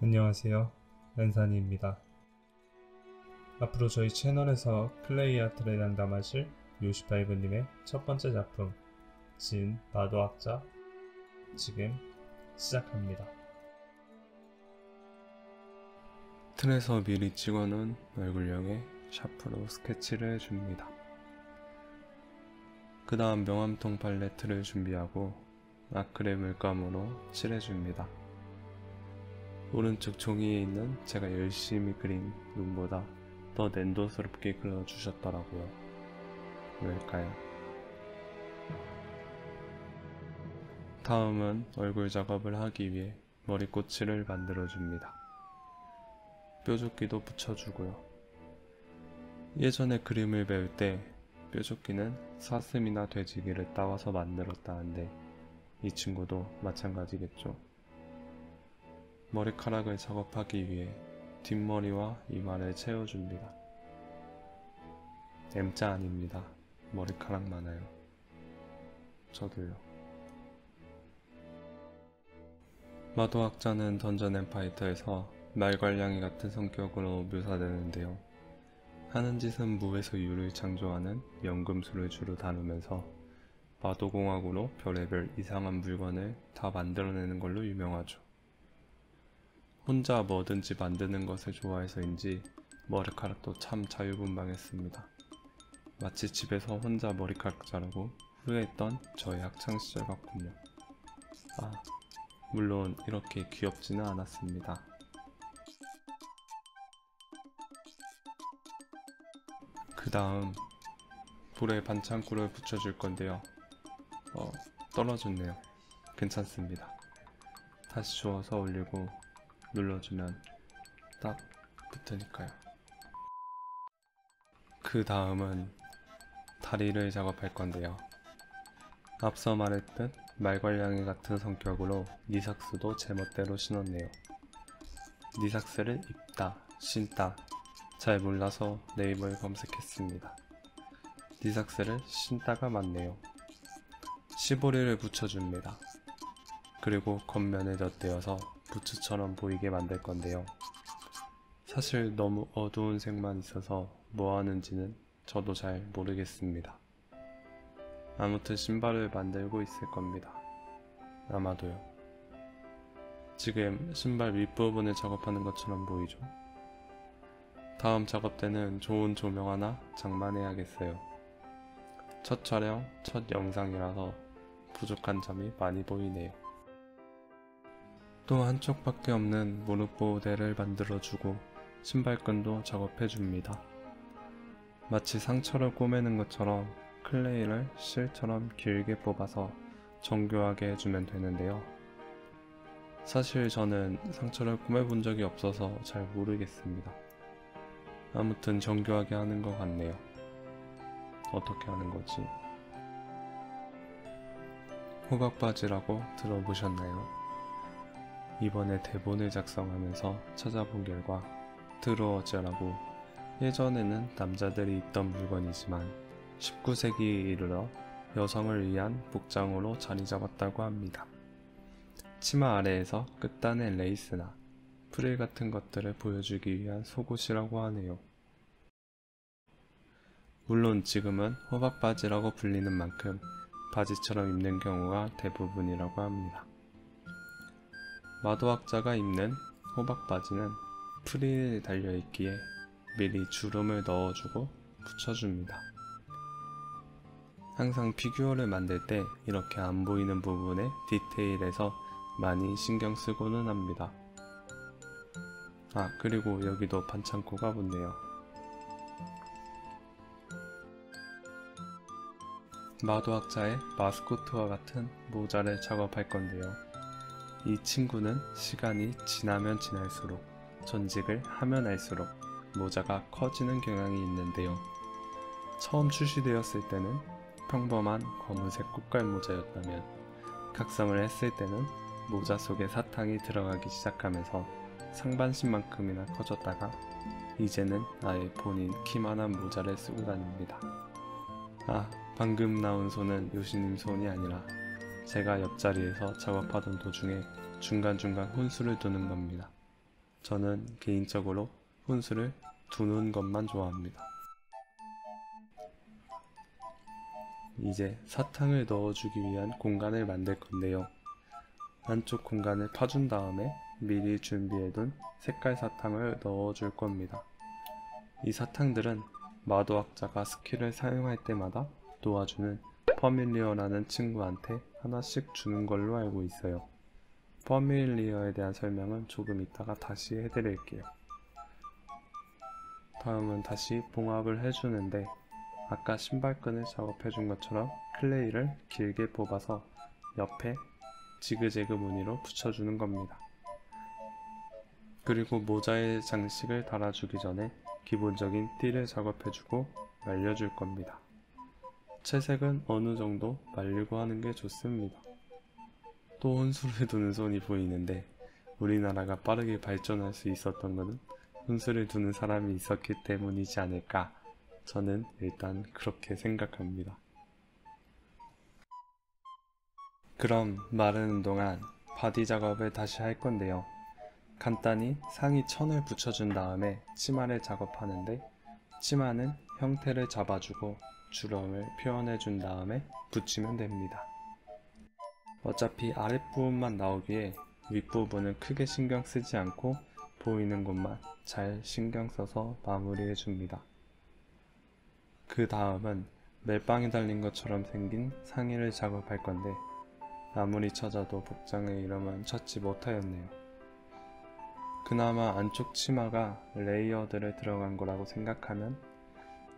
안녕하세요, 랜산이입니다. 앞으로 저희 채널에서 클레이 아트를 상담하실 요시파이브님의 첫 번째 작품 진 마도학자 지금 시작합니다. 틀에서 미리 찍어놓은 얼굴형에 샤프로 스케치를 해줍니다. 그 다음 명암통 팔레트를 준비하고 아크릴 물감으로 칠해줍니다. 오른쪽 종이에 있는 제가 열심히 그린 눈보다 더粘도스럽게 그려주셨더라고요. 왜일까요? 다음은 얼굴 작업을 하기 위해 머리꼬치를 만들어줍니다. 뾰족기도 붙여주고요. 예전에 그림을 배울 때 뾰족기는 사슴이나 돼지기를 따와서 만들었다는데 이 친구도 마찬가지겠죠. 머리카락을 작업하기 위해 뒷머리와 이마를 채워줍니다. M자 아닙니다. 머리카락 많아요. 저도요. 마도학자는 던전 앤 파이터에서 말괄량이 같은 성격으로 묘사되는데요. 하는 짓은 무에서 유를 창조하는 연금술을 주로 다루면서 마도공학으로 별의별 이상한 물건을 다 만들어내는 걸로 유명하죠. 혼자 뭐든지 만드는 것을 좋아해서인지 머리카락도 참 자유분방했습니다. 마치 집에서 혼자 머리카락 자르고 후회했던 저의 학창시절 같군요. 물론 이렇게 귀엽지는 않았습니다. 그 다음 불에 반창고를 붙여줄 건데요. 떨어졌네요. 괜찮습니다. 다시 주워서 올리고 눌러주면 딱 붙으니까요. 그 다음은 다리를 작업할 건데요. 앞서 말했듯 말괄량이 같은 성격으로 니삭스도 제멋대로 신었네요. 니삭스를 입다, 신다 잘 몰라서 네이버에 검색했습니다. 니삭스를 신다가 맞네요. 시보리를 붙여줍니다. 그리고 겉면을 덧대어서 부츠처럼 보이게 만들 건데요. 사실 너무 어두운 색만 있어서 뭐 하는지는 저도 잘 모르겠습니다. 아무튼 신발을 만들고 있을 겁니다. 아마도요. 지금 신발 윗부분을 작업하는 것처럼 보이죠? 다음 작업 때는 좋은 조명 하나 장만해야겠어요. 첫 촬영, 첫 영상이라서 부족한 점이 많이 보이네요. 또 한쪽밖에 없는 무릎 보호대를 만들어주고 신발끈도 작업해줍니다. 마치 상처를 꼬매는 것처럼 클레이를 실처럼 길게 뽑아서 정교하게 해주면 되는데요. 사실 저는 상처를 꼬매본 적이 없어서 잘 모르겠습니다. 아무튼 정교하게 하는 것 같네요. 어떻게 하는 거지? 호박바지라고 들어보셨나요? 이번에 대본을 작성하면서 찾아본 결과 드로어즈라고 예전에는 남자들이 입던 물건이지만 19세기에 이르러 여성을 위한 복장으로 자리 잡았다고 합니다. 치마 아래에서 끝단의 레이스나 프릴 같은 것들을 보여주기 위한 속옷이라고 하네요. 물론 지금은 호박바지라고 불리는 만큼 바지처럼 입는 경우가 대부분이라고 합니다. 마도학자가 입는 호박바지는 프릴이 달려있기에 미리 주름을 넣어주고 붙여줍니다. 항상 피규어를 만들 때 이렇게 안 보이는 부분에 디테일에서 많이 신경 쓰고는 합니다. 그리고 여기도 반창고가 붙네요. 마도학자의 마스코트와 같은 모자를 작업할 건데요. 이 친구는 시간이 지나면 지날수록 전직을 하면 할수록 모자가 커지는 경향이 있는데요. 처음 출시되었을 때는 평범한 검은색 꽃갈 모자였다면 각성을 했을 때는 모자 속에 사탕이 들어가기 시작하면서 상반신만큼이나 커졌다가 이제는 아예 본인 키만한 모자를 쓰고 다닙니다. 방금 나온 손은 요시님 손이 아니라 제가 옆자리에서 작업하던 도중에 중간중간 혼수를 두는 겁니다. 저는 개인적으로 혼수를 두는 것만 좋아합니다. 이제 사탕을 넣어주기 위한 공간을 만들 건데요. 안쪽 공간을 파준 다음에 미리 준비해둔 색깔 사탕을 넣어줄 겁니다. 이 사탕들은 마도학자가 스킬을 사용할 때마다 도와주는 퍼밀리어라는 친구한테 하나씩 주는 걸로 알고 있어요. 퍼밀리어에 대한 설명은 조금 이따가 다시 해드릴게요. 다음은 다시 봉합을 해주는데 아까 신발끈을 작업해준 것처럼 클레이를 길게 뽑아서 옆에 지그재그 무늬로 붙여주는 겁니다. 그리고 모자에 장식을 달아주기 전에 기본적인 띠를 작업해주고 말려줄 겁니다. 채색은 어느 정도 말리고 하는 게 좋습니다. 또 혼수를 두는 손이 보이는데 우리나라가 빠르게 발전할 수 있었던 것은 혼수를 두는 사람이 있었기 때문이지 않을까, 저는 일단 그렇게 생각합니다. 그럼 마르는 동안 바디 작업을 다시 할 건데요. 간단히 상의 천을 붙여준 다음에 치마를 작업하는데, 치마는 형태를 잡아주고 주름을 표현해준 다음에 붙이면 됩니다. 어차피 아랫부분만 나오기에 윗부분은 크게 신경 쓰지 않고 보이는 곳만 잘 신경 써서 마무리해줍니다. 그 다음은 멜빵이 달린 것처럼 생긴 상의를 작업할 건데, 아무리 찾아도 복장의 이름은 찾지 못하였네요. 그나마 안쪽 치마가 레이어드를 들어간 거라고 생각하면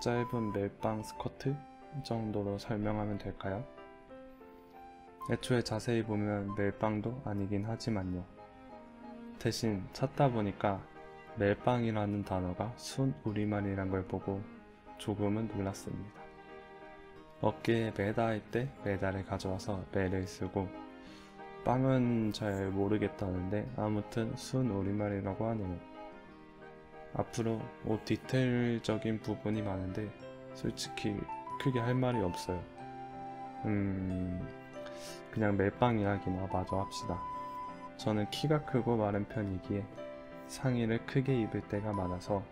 짧은 멜빵 스커트 정도로 설명하면 될까요? 애초에 자세히 보면 멜빵도 아니긴 하지만요. 대신 찾다 보니까 멜빵이라는 단어가 순 우리말이란 걸 보고 조금은 놀랐습니다. 어깨에 매다 할 때 매다를 가져와서 매를 쓰고, 빵은 잘 모르겠다는데 아무튼 순 우리말이라고 하네요. 앞으로 옷 디테일적인 부분이 많은데 솔직히 크게 할 말이 없어요. 그냥 멜빵 이야기나 마저 합시다. 저는 키가 크고 마른 편이기에 상의를 크게 입을 때가 많아서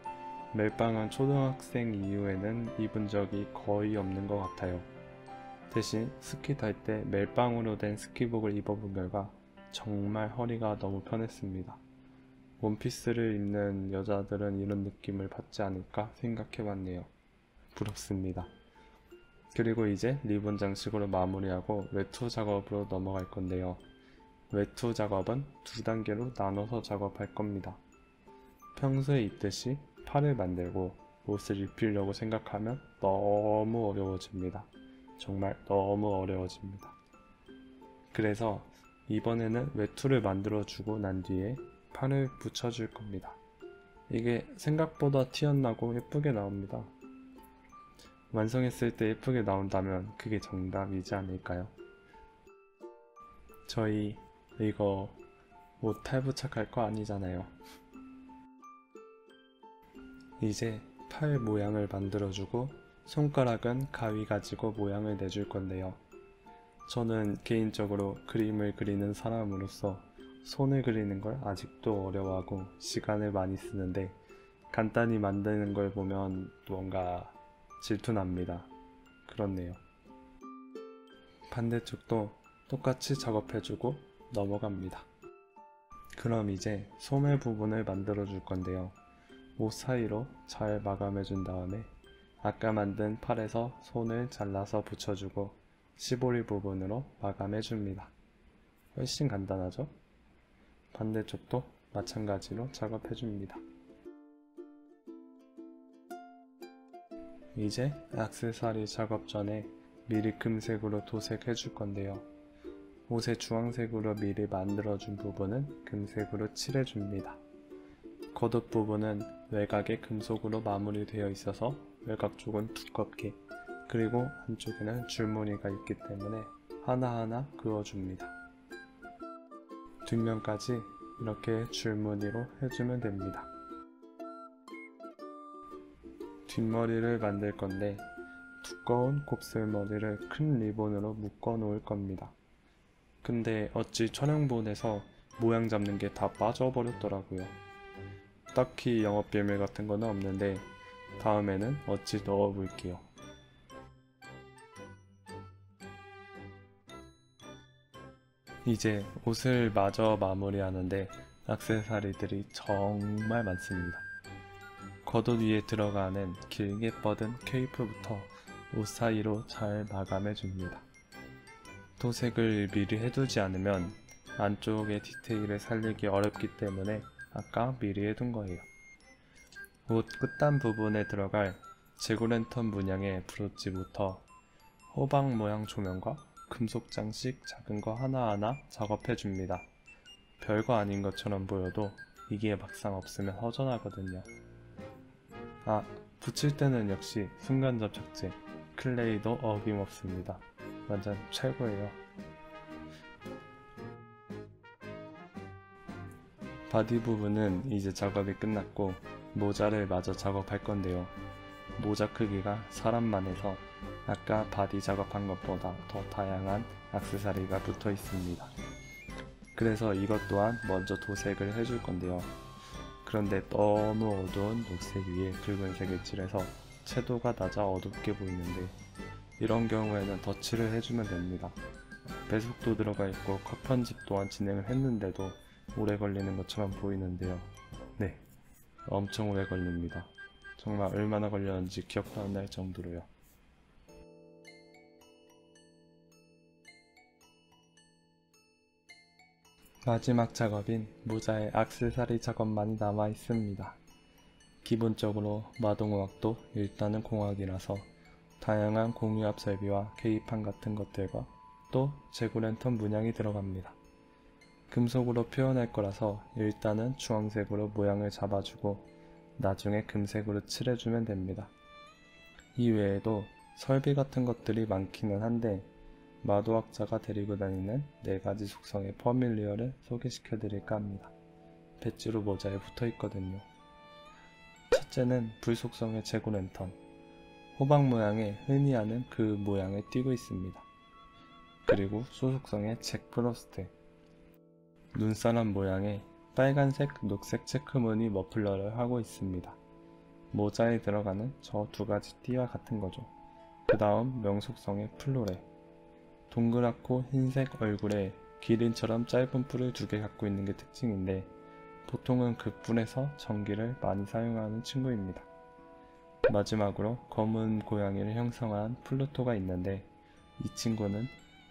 멜빵은 초등학생 이후에는 입은 적이 거의 없는 것 같아요. 대신 스키 탈 때 멜빵으로 된 스키복을 입어본 결과 정말 허리가 너무 편했습니다. 원피스를 입는 여자들은 이런 느낌을 받지 않을까 생각해봤네요. 부럽습니다. 그리고 이제 리본 장식으로 마무리하고 외투 작업으로 넘어갈 건데요. 외투 작업은 두 단계로 나눠서 작업할 겁니다. 평소에 입듯이 팔을 만들고 옷을 입히려고 생각하면 너무 어려워집니다. 정말 너무 어려워집니다. 그래서 이번에는 외투를 만들어주고 난 뒤에 팔을 붙여줄 겁니다. 이게 생각보다 티 안 나고 예쁘게 나옵니다. 완성했을 때 예쁘게 나온다면 그게 정답이지 않을까요? 저희 이거 옷 탈부착할 거 아니잖아요. 이제 팔 모양을 만들어주고 손가락은 가위 가지고 모양을 내줄 건데요. 저는 개인적으로 그림을 그리는 사람으로서 손을 그리는 걸 아직도 어려워하고 시간을 많이 쓰는데, 간단히 만드는 걸 보면 뭔가 질투납니다. 그렇네요. 반대쪽도 똑같이 작업해주고 넘어갑니다. 그럼 이제 소매 부분을 만들어 줄 건데요. 옷 사이로 잘 마감해준 다음에 아까 만든 팔에서 손을 잘라서 붙여주고 시보리 부분으로 마감해줍니다. 훨씬 간단하죠? 반대쪽도 마찬가지로 작업해줍니다. 이제 액세서리 작업 전에 미리 금색으로 도색해줄 건데요. 옷에 주황색으로 미리 만들어준 부분은 금색으로 칠해줍니다. 겉옷 부분은 외곽에 금속으로 마무리되어 있어서 외곽 쪽은 두껍게, 그리고 안쪽에는 줄무늬가 있기 때문에 하나하나 그어줍니다. 뒷면까지 이렇게 줄무늬로 해주면 됩니다. 뒷머리를 만들 건데 두꺼운 곱슬머리를 큰 리본으로 묶어 놓을 겁니다. 근데 어찌 촬영본에서 모양 잡는 게 다 빠져버렸더라고요. 딱히 영업 비밀 같은 거는 없는데 다음에는 어찌 넣어 볼게요. 이제 옷을 마저 마무리하는데 액세서리들이 정말 많습니다. 겉옷 위에 들어가는 길게 뻗은 케이프부터 옷 사이로 잘 마감해 줍니다. 도색을 미리 해두지 않으면 안쪽의 디테일을 살리기 어렵기 때문에 아까 미리 해둔 거예요. 옷 끝단 부분에 들어갈 재구랜턴 문양의 브로치부터 호박 모양 조명과 금속 장식 작은 거 하나하나 작업해 줍니다. 별거 아닌 것처럼 보여도 이게 막상 없으면 허전하거든요. 붙일 때는 역시 순간 접착제 클레이도 어김없습니다. 완전 최고예요. 바디 부분은 이제 작업이 끝났고 모자를 마저 작업할 건데요. 모자 크기가 사람만 해서 아까 바디 작업한 것보다 더 다양한 액세서리가 붙어 있습니다. 그래서 이것 또한 먼저 도색을 해줄 건데요. 그런데 너무 어두운 녹색 위에 붉은색을 칠해서 채도가 낮아 어둡게 보이는데 이런 경우에는 덧칠을 해주면 됩니다. 배속도 들어가 있고 컷 편집 또한 진행을 했는데도 오래 걸리는 것처럼 보이는데요. 네, 엄청 오래 걸립니다. 정말 얼마나 걸렸는지 기억도 안 날 정도로요. 마지막 작업인 모자의 액세서리 작업만이 남아 있습니다. 기본적으로 마동호학도 일단은 공학이라서 다양한 공유압 설비와 계기판 같은 것들과 또 재구랜턴 문양이 들어갑니다. 금속으로 표현할 거라서 일단은 주황색으로 모양을 잡아주고 나중에 금색으로 칠해주면 됩니다. 이 외에도 설비 같은 것들이 많기는 한데 마도학자가 데리고 다니는 4가지 속성의 퍼밀리어를 소개시켜 드릴까 합니다. 배지로 모자에 붙어 있거든요. 첫째는 불속성의 재구랜턴, 호박 모양의 흔히 하는 그 모양을 띠고 있습니다. 그리고 소속성의 잭 프로스트, 눈사람 모양의 빨간색, 녹색 체크무늬 머플러를 하고 있습니다. 모자에 들어가는 저 2가지 띠와 같은 거죠. 그 다음 명속성의 플로레, 동그랗고 흰색 얼굴에 기린처럼 짧은 뿔을 2개 갖고 있는 게 특징인데 보통은 그 뿔에서 전기를 많이 사용하는 친구입니다. 마지막으로 검은 고양이를 형성한 플루토가 있는데 이 친구는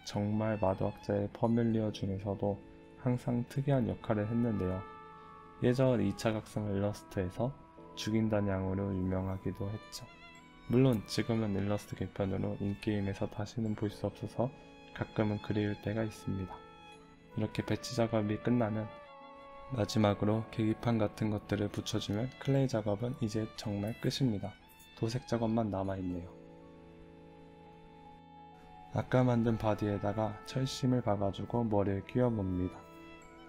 정말 마도학자의 퍼밀리어 중에서도 항상 특이한 역할을 했는데요. 예전 2차 각성 일러스트에서 죽인다는 양으로 유명하기도 했죠. 물론 지금은 일러스트 개편으로 인게임에서 다시는 볼 수 없어서 가끔은 그리울 때가 있습니다. 이렇게 배치 작업이 끝나면 마지막으로 계기판 같은 것들을 붙여주면 클레이 작업은 이제 정말 끝입니다. 도색 작업만 남아있네요. 아까 만든 바디에다가 철심을 박아주고 머리를 끼워봅니다.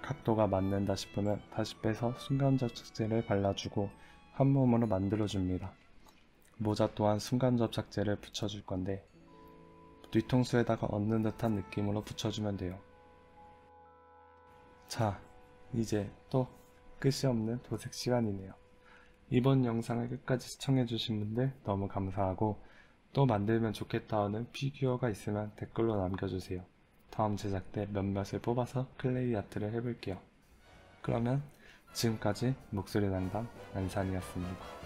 각도가 맞는다 싶으면 다시 빼서 순간접착제를 발라주고 한 몸으로 만들어줍니다. 모자 또한 순간접착제를 붙여줄 건데 뒤통수에다가 얹는 듯한 느낌으로 붙여주면 돼요. 자, 이제 또 끝이 없는 도색 시간이네요. 이번 영상을 끝까지 시청해주신 분들 너무 감사하고 또 만들면 좋겠다 하는 피규어가 있으면 댓글로 남겨주세요. 다음 제작 때 몇몇을 뽑아서 클레이 아트를 해볼게요. 그러면 지금까지 목소리 담당 안산이었습니다.